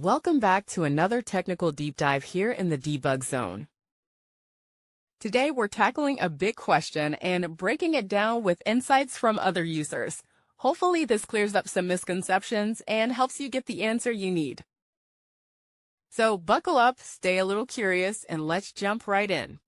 Welcome back to another technical deep dive here in the debug zone. Today we're tackling a big question and breaking it down with insights from other users. Hopefully this clears up some misconceptions and helps you get the answer you need. So buckle up, stay a little curious, and let's jump right in.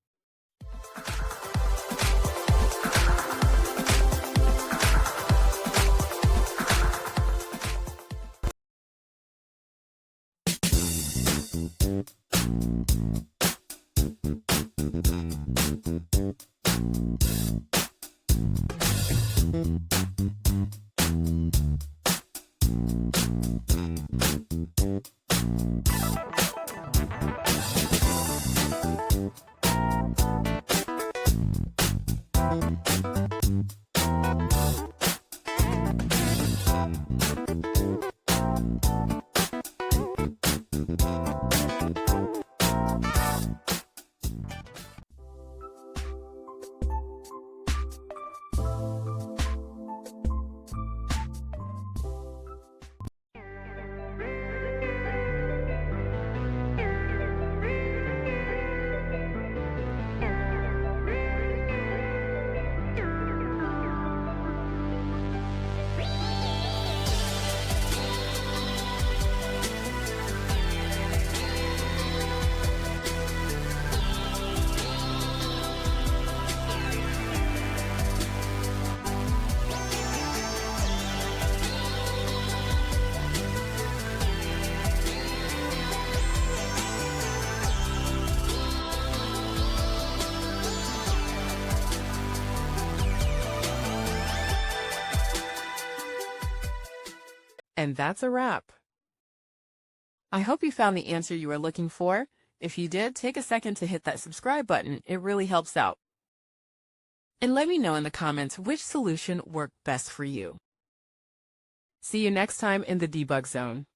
And that's a wrap. I hope you found the answer you were looking for. If you did, take a second to hit that subscribe button. It really helps out. And let me know in the comments which solution worked best for you. See you next time in the debug zone.